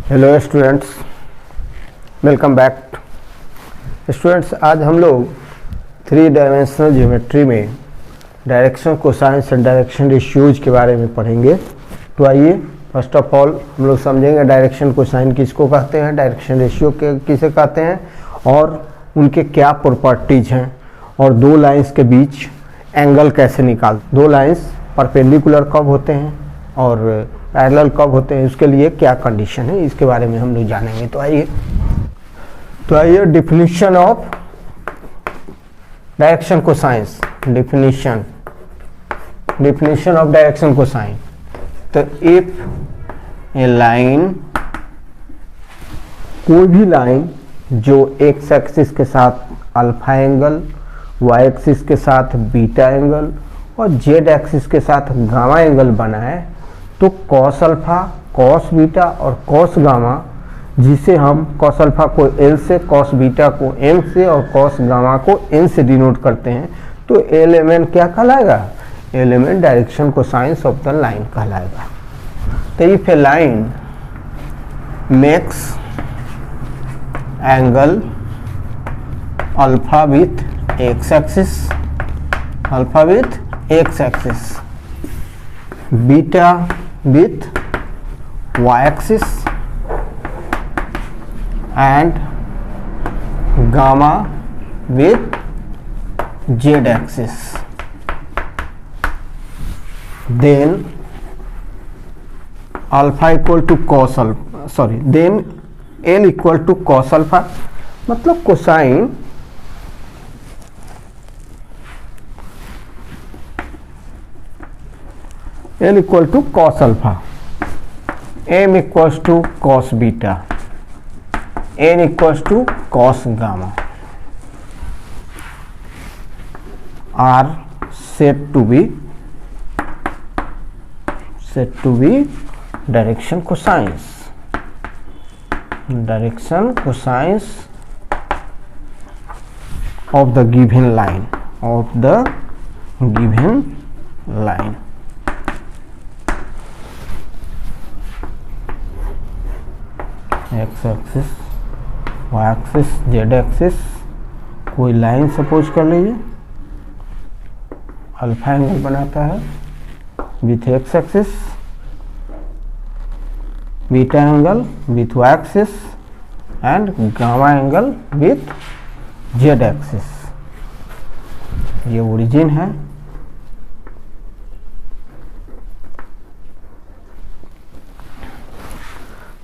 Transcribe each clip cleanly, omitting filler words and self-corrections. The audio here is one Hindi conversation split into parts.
Hello students, welcome back. Students, आज हम लोग 3 डायमेंशनल ज्योमेट्री में direction cosines and direction ratios के बारे में पढ़ेंगे। तो आइए फर्स्ट ऑफ ऑल हम लोग समझेंगे डायरेक्शन कोसाइन किसको कहते हैं, डायरेक्शन रेशियो किसे कहते हैं और उनके क्या प्रॉपर्टीज हैं, और दो लाइंस के बीच एंगल कैसे निकालते, दो लाइंस परपेंडिकुलर कब होते हैं और पैरेलल कब होते हैं, उसके लिए क्या कंडीशन है, इसके बारे में हम लोग जानेंगे। तो आइए definition of direction cosines, definition of direction cosine. तो इफ ए लाइन, कोई भी लाइन जो एक्स एक्सिस के साथ अल्फा एंगल, वाई एक्सिस के साथ बीटा एंगल और जेड एक्सिस के साथ गामा एंगल बनाए, तो कॉस अल्फा, कॉस बीटा और कॉस गामा, जिसे हम कॉस अल्फा को एल से, कॉस बीटा को एम से और कॉस गामा को एन से डिनोट करते हैं, तो एलिमेंट क्या कहलाएगा, element direction cosines of the line कहलाएगा। तो if A line makes angle alpha with X axis, alpha with X axis, beta with y-axis and gamma with z-axis, then alpha equal to cos alpha, sorry, then L equal to cos alpha, मतलब cosine L equal to cos alpha, M equals to cos beta, N equals to cos gamma are said to be direction cosines, of the given line, X axis, Y axis, Z axis. कोई लाइन सपोज कर लीजिए अल्फा एंगल बनाता है with X axis, beta angle with Y axis and gamma angle with Z axis. ये ओरिजिन है,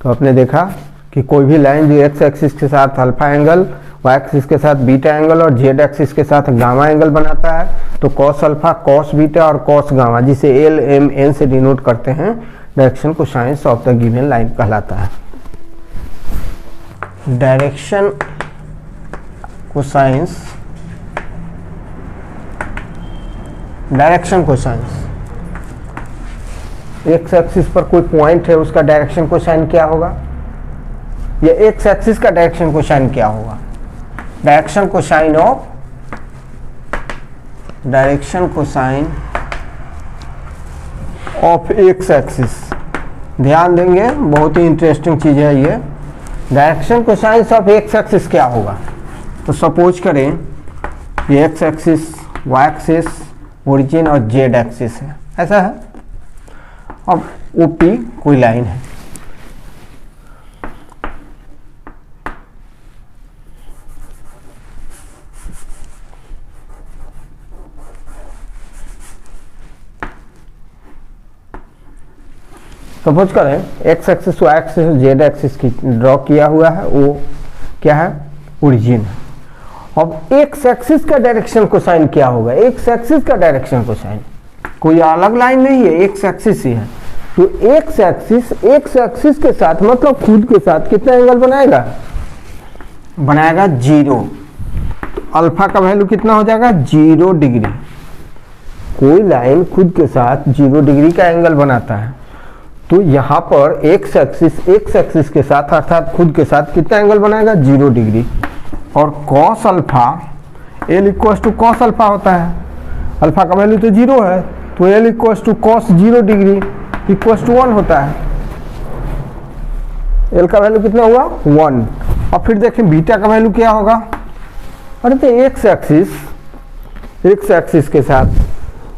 तो आपने देखा कि कोई भी लाइन जो एक्स एक्सिस के साथ अल्फा एंगल, वाई एक्सिस के साथ बीटा एंगल और जेड एक्सिस के साथ गामा एंगल बनाता है, तो कॉस अल्फा, कॉस बीटा और कॉस गामा, जिसे एल एम एन से डिनोट करते हैं, direction cosines of the given line कहलाता है। डायरेक्शन कोसाइंस, एक्स एक्सिस पर कोई पॉइंट है, उसका डायरेक्शन कोसाइन क्या होगा, या एक्स एक्सिस का डायरेक्शन कोसाइन क्या होगा, direction cosine of X axis. ध्यान देंगे, बहुत ही इंटरेस्टिंग चीज है ये। Direction cosines of X axis क्या होगा, तो सपोज करें ये X axis, Y axis, origin और जेड एक्सिस है, ऐसा है। अब ओपी कोई लाइन है, सपोज करें एक्स एक्सिस, वाई एक्सिस और जेड एक्सिस की ड्रॉ किया हुआ है, वो क्या है, ओरिजिन है। अब एक्स एक्सिस का डायरेक्शन कोसाइन क्या होगा, एक्स एक्सिस का डायरेक्शन कोसाइन कोई अलग लाइन नहीं है, एक्स एक्सिस ही है। तो एक्स एक्सिस के साथ मतलब खुद के साथ कितना एंगल बनाएगा 0। तो अल्फा का वैल्यू कितना हो जाएगा, 0 डिग्री। कोई लाइन खुद के साथ 0 डिग्री का एंगल बनाता है, तो यहाँ पर एक्स एक्सिस के साथ अर्थात खुद के साथ कितना एंगल बनाएगा, 0 डिग्री। और cos alpha, L equal to cos alpha होता है, अल्फा का वैल्यू तो 0 है, तो L equal to cos 0 degree equal to 1 होता है। एल का वैल्यू कितना हुआ 1। और फिर देखें बीटा का वैल्यू क्या होगा। अरे तो एक्स एक्सिस के साथ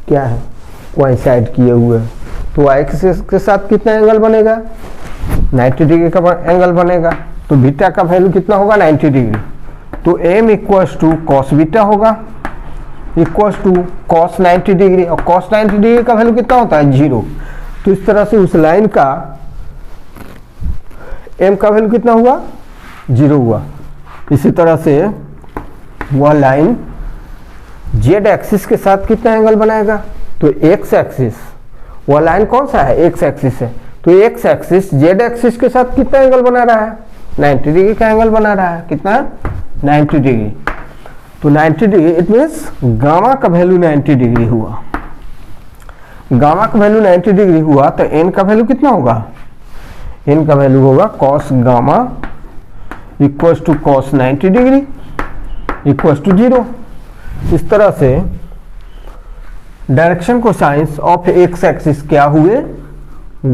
क्या है कोइंसाइड किए हुए, तो वाई एक्सिस के साथ कितना एंगल बनेगा 90 डिग्री का एंगल बनेगा। तो बीटा का वैल्यू कितना होगा 90 डिग्री। तो M equals to cos beta होगा इक्वल्स टू कॉस 90 डिग्री, और कॉस 90 डिग्री का वैल्यू कितना होता है 0। तो इस तरह से उस लाइन का एम का वैल्यू कितना हुआ 0 हुआ। इसी तरह से वह लाइन जेड एक्सिस के साथ कितना एंगल बनाएगा, तो एक्स एक्सिस, वह लाइन कौन सा है एक्स एक्सिस है, तो एक्स एक्सिस जेड एक्सिस के साथ कितना एंगल बना रहा है 90 डिग्री का एंगल बना रहा है। कितना 90 डिग्री। तो 90 डिग्री इट मीन्स गामा का वैल्यू 90 डिग्री हुआ। गामा का वैल्यू 90 डिग्री हुआ तो एन का वैल्यू कितना होगा, एन का वैल्यू होगा cos gamma equals to cos 90 degree equals to 0। इस तरह से direction cosines of X axis क्या हुए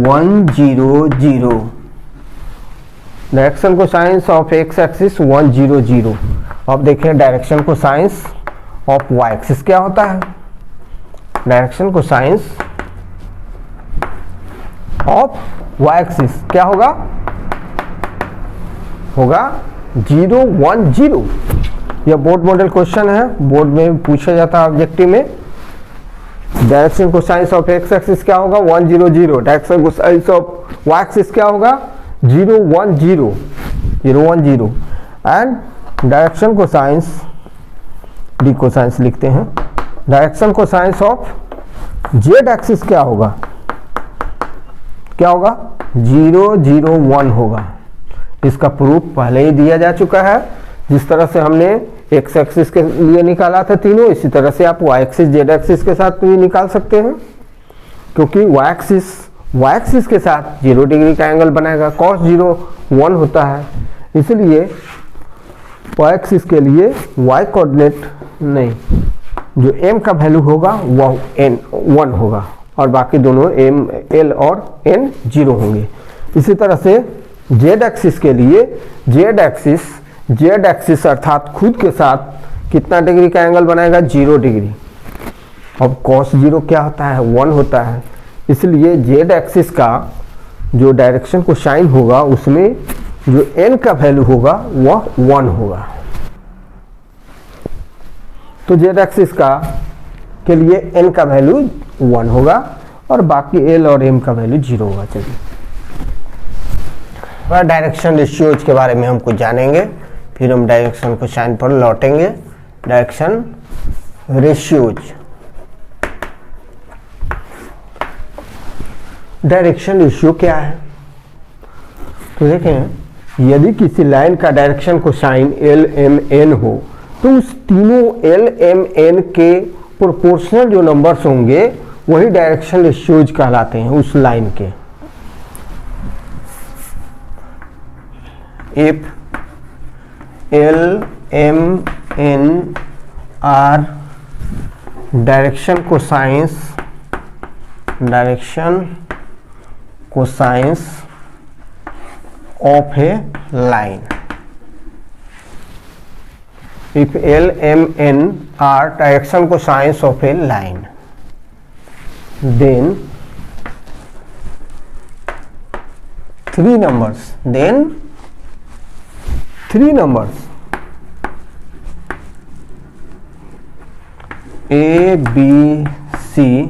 100। Direction cosines of X axis 100। अब देखें direction cosines of Y axis क्या होता है। Direction cosines of Y axis क्या होगा 0 1 0। यह बोर्ड मॉडल क्वेश्चन है, बोर्ड में पूछा जाता है ऑब्जेक्टिव में। Direction cosines of X axis क्या होगा 100 0। Direction cosines of Y axis क्या होगा 0 1 0 and direction cosines D cosines लिखते हैं। Direction cosines of Z axis क्या होगा 0 0 1 होगा। इसका प्रूफ पहले ही दिया जा चुका है। जिस तरह से हमने एक्स एक्सिस के लिए निकाला था तीनों, इसी तरह से आप वाई एक्सिस जेड एक्सिस के साथ भी निकाल सकते हैं, क्योंकि वाई एक्सिस के साथ 0 डिग्री का एंगल बनाएगा। कॉस 0 1 होता है, इसलिए वाई एक्सिस के लिए वाई कोऑर्डिनेट नहीं, जो एम का वैल्यू होगा वह एन 1 होगा और बाकी दोनों एम एल और एन 0 होंगे। इसी तरह से जेड एक्सिस के लिए जेड एक्सिस अर्थात खुद के साथ कितना डिग्री का एंगल बनाएगा 0 डिग्री। अब कॉस 0 क्या होता है 1 होता है, इसलिए जेड एक्सिस का जो डायरेक्शन को साइन होगा उसमें जो एन का वैल्यू होगा वह 1 होगा। तो जेड एक्सिस का के लिए एन का वैल्यू 1 होगा और बाकी एल और एम का वैल्यू 0 होगा। चलिए डायरेक्शन रेशियोज के बारे में हम कुछ जानेंगे, फिर हम डायरेक्शन को साइन पर लौटेंगे। डायरेक्शन रेशियोज, डायरेक्शन रेशियो क्या है, तो देखें यदि किसी लाइन का डायरेक्शन को साइन एल एम एन हो तो उस तीनों एल एम एन के प्रोपोर्शनल जो नंबर्स होंगे वही डायरेक्शन रेशियोज कहलाते हैं उस लाइन के। If L M N are direction cosines of a line. If L, M, N are direction cosines of a line, then three numbers A, B, C,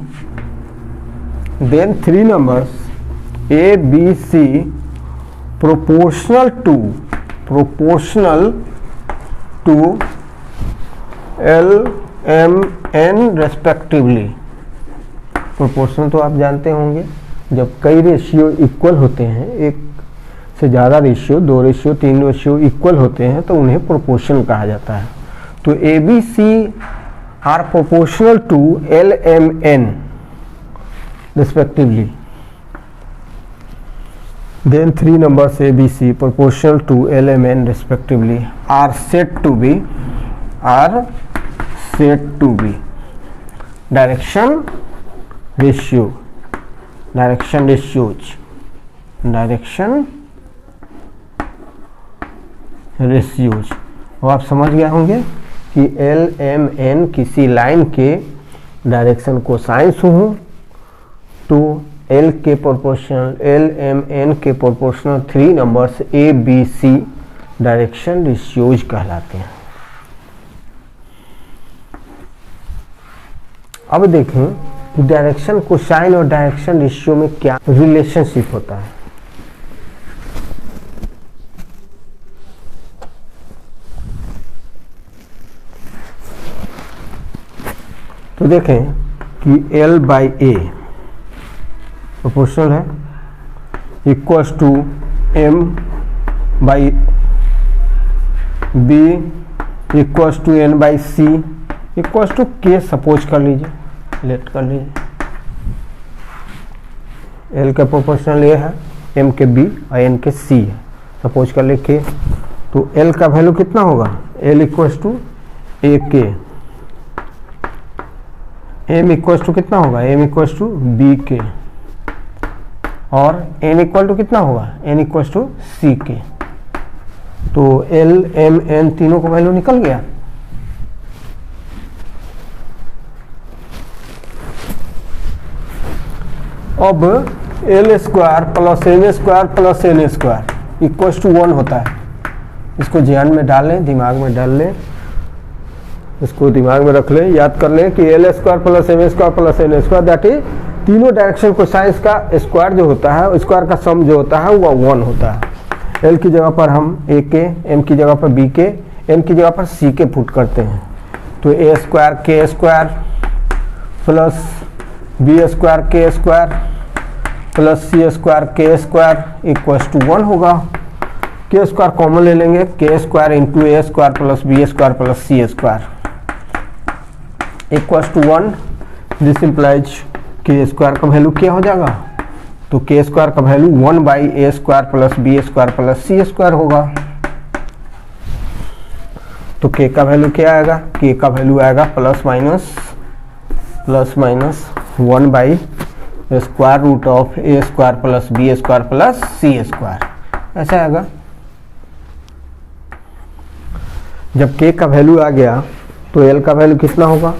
then three numbers A, B, C proportional to L, M, N respectively। Proportional तो आप जानते होंगे, जब कई रेशियो इक्वल होते हैं, एक से ज़्यादा रेशियो 2 रेशियो 3 रेशियो इक्वल होते हैं तो उन्हें प्रोपोर्शनल कहा जाता है। तो A B C are proportional to L M N respectively. Then three numbers A, B, C proportional to L, M, N respectively are said to be direction ratios ratios. अब आप समझ गए होंगे कि एल एम एन किसी लाइन के डायरेक्शन कोसाइंस हूँ तो एल के प्रोपोर्शनल एल एम एन के प्रोपोर्शनल 3 नंबर्स ए बी सी डायरेक्शन रेशियोज कहलाते हैं। अब देखें कि डायरेक्शन कोसाइन और डायरेक्शन रेशियो में क्या रिलेशनशिप होता है। तो देखें कि L बाई ए प्रोपोर्शनल है equals to M by B equals to N by C equals to K suppose कर लीजिए, लेट कर लीजिए। L का प्रोपोर्शनल A है, M के B और N के C है, सपोज कर ले K। तो L का वैल्यू कितना होगा, L इक्वल्स टू ए के। M इक्वल्स टू कितना होगा, M इक्वल्स टू बी के। और N इक्वल टू कितना होगा, N इक्वल्स टू सी के। तो L M N तीनों का वैल्यू निकल गया। अब L square plus N square plus N square equals to 1 होता है। इसको ध्यान में डाल लें, दिमाग में डाल लें, इसको दिमाग में रख लें, याद कर लें कि L square plus M square plus N square that is तीनों डायरेक्शन कोसाइंस का स्क्वायर जो होता है, स्क्वायर का सम जो होता है वो 1 होता है। L की जगह पर हम A के, M की जगह पर B के, N की जगह पर C के पुट करते हैं। तो A square K square plus B square K square plus C square K square equals to 1 होगा। K स्क्वायर कॉमन ले लेंगे, K square into A square plus B square plus C square equals to 1। This implies K square का वैल्यू क्या हो जाएगा, तो K स्क्वायर का value 1 by A square plus B square plus C square होगा। तो K का वैल्यू क्या आएगा, K का वैल्यू आएगा plus minus 1 by square root of A square plus B square plus C square, ऐसा आएगा। जब K का वैल्यू आ गया तो L का वैल्यू कितना होगा,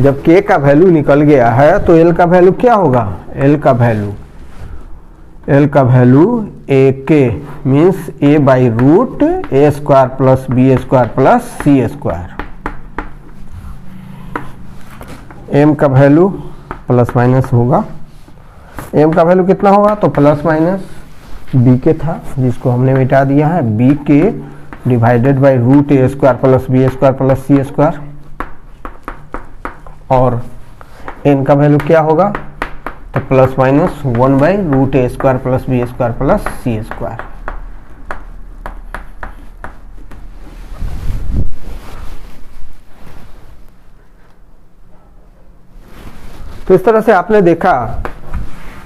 जब K का वैल्यू निकल गया है तो L का वैल्यू क्या होगा, L का वैल्यू ए के means A by root A square plus B square plus C square. M का वैल्यू प्लस माइनस होगा, M का वैल्यू कितना होगा, तो प्लस माइनस B के था जिसको हमने मिटा दिया है, B के divided by root A square plus B square plus C square. और N का वैल्यू क्या होगा, तो plus minus 1 by root A square plus B square plus C square. तो इस तरह से आपने देखा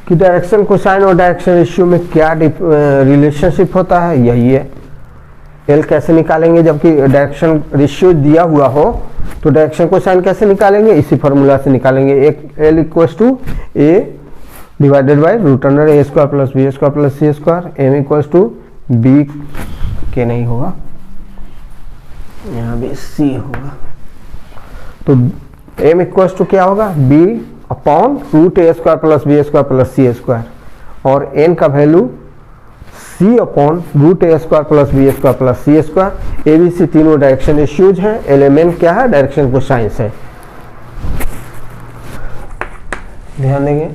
कि डायरेक्शन कोसाइन और डायरेक्शन रेशियो में क्या रिलेशनशिप होता है, यही है। L कैसे निकालेंगे, जबकि डायरेक्शन रेशियो दिया हुआ हो तो डायरेक्शन कोसाइन कैसे निकालेंगे, इसी फॉर्मूला से निकालेंगे। एक L equals to A divided by root under A square plus B square plus C square. M equals to B के नहीं होगा, यहाँ भी C होगा। तो M इक्वल्स टू क्या होगा, B upon root A square plus B square plus C square. और N का value C upon root A square plus B square plus C square. A B C तीनों डायरेक्शन रेशियोज हैं, एलिमेंट क्या है, डायरेक्शन कोसाइंस है। ध्यान देंगे,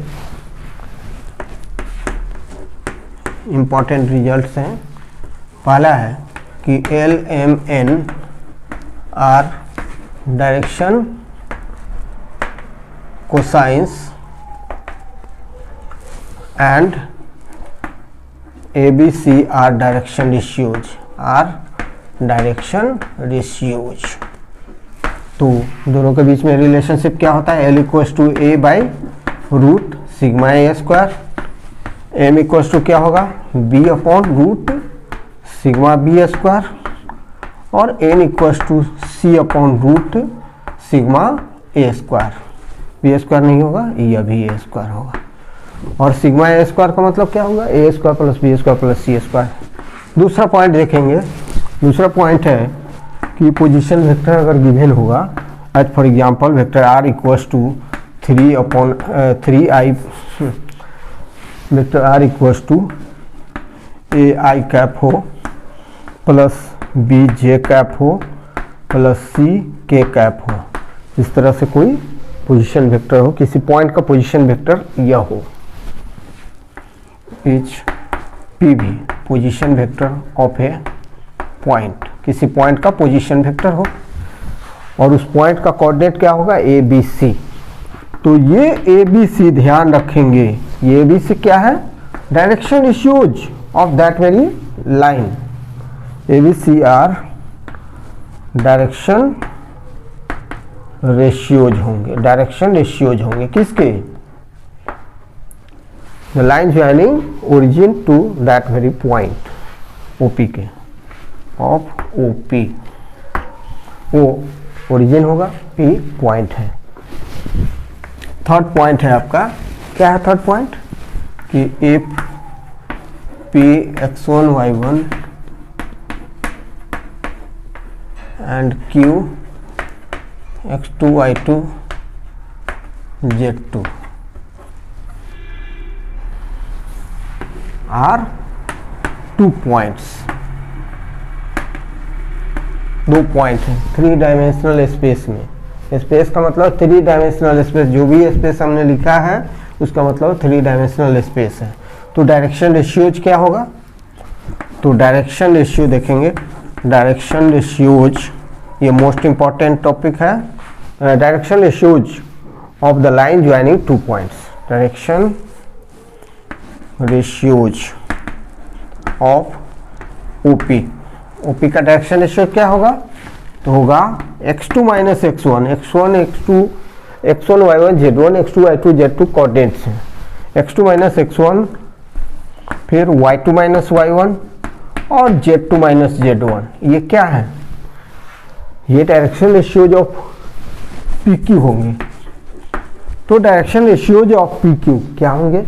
इंपॉर्टेंट रिजल्ट्स हैं। पहला है कि L M N are direction cosines and ABC are direction ratios। तो दोनों के बीच में रिलेशनशिप क्या होता है, L equals to A by root sigma A square. M equals to क्या होगा, B upon root sigma B square. और N equals to C upon root sigma A square. B square नहीं होगा, यह भी A स्क्वायर होगा। और सिग्मा ए स्क्वायर का मतलब क्या होगा, A square plus B square plus C square. दूसरा पॉइंट देखेंगे, दूसरा पॉइंट है कि पोजीशन वेक्टर अगर गिवन होगा, as for example vector r equals to 3/3i, vector r equals to A i cap हो प्लस बी जे कैप हो प्लस सी के कैप हो, इस तरह से कोई पोजीशन वेक्टर हो, किसी पॉइंट का पोजीशन वेक्टर यह हो, इज पी भी position vector of A point, किसी पॉइंट का पोजीशन वेक्टर हो और उस पॉइंट का कोऑर्डिनेट क्या होगा, ए बी सी। तो ये ए बी सी ध्यान रखेंगे, ये ए बी सी क्या है, direction issues of that very line. A B C are direction ratios होंगे, डायरेक्शन रेशियोज होंगे किसके, the line joining origin to that very point OP के, ऑफ ओपी, वो ओरिजिन होगा, पी पॉइंट है। थर्ड पॉइंट है आपका, क्या है थर्ड पॉइंट, कि if P x1 y1 and q x2 y2 z2 are 2 points, दो पॉइंट है 3 डायमेंशनल स्पेस में। स्पेस का मतलब 3 डायमेंशनल स्पेस, जो भी स्पेस हमने लिखा है उसका मतलब 3 डायमेंशनल स्पेस है। तो डायरेक्शन रेशियोज क्या होगा, तो डायरेक्शन रेशियो देखेंगे, डायरेक्शन रेशियोज ये मोस्ट इंपॉर्टेंट टॉपिक है। Direction ratios of the line joining 2 points, direction ratios of OP, OP का डायरेक्शन रेशियो क्या होगा, तो होगा x2 minus x1, x1 x2 x1 y1 z1 x2 y2 z2 coordinates हैं, x2 माइनस x1 फिर y2 माइनस y1 और z2 माइनस z1, ये क्या है, ये डायरेक्शन रेशियोज ऑफ PQ होंगे। तो डायरेक्शन रेशियोज ऑफ PQ क्या होंगे,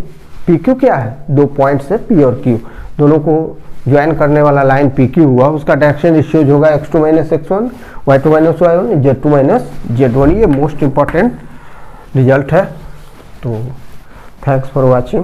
PQ क्या है, दो पॉइंट्स है P और Q, दोनों को ज्वाइन करने वाला लाइन PQ हुआ, उसका डायरेक्शन रेशियोज होगा x2 minus x1 y2 minus y1 z2 minus z1। ये मोस्ट इंपॉर्टेंट रिजल्ट है। तो थैंक्स फॉर वॉचिंग।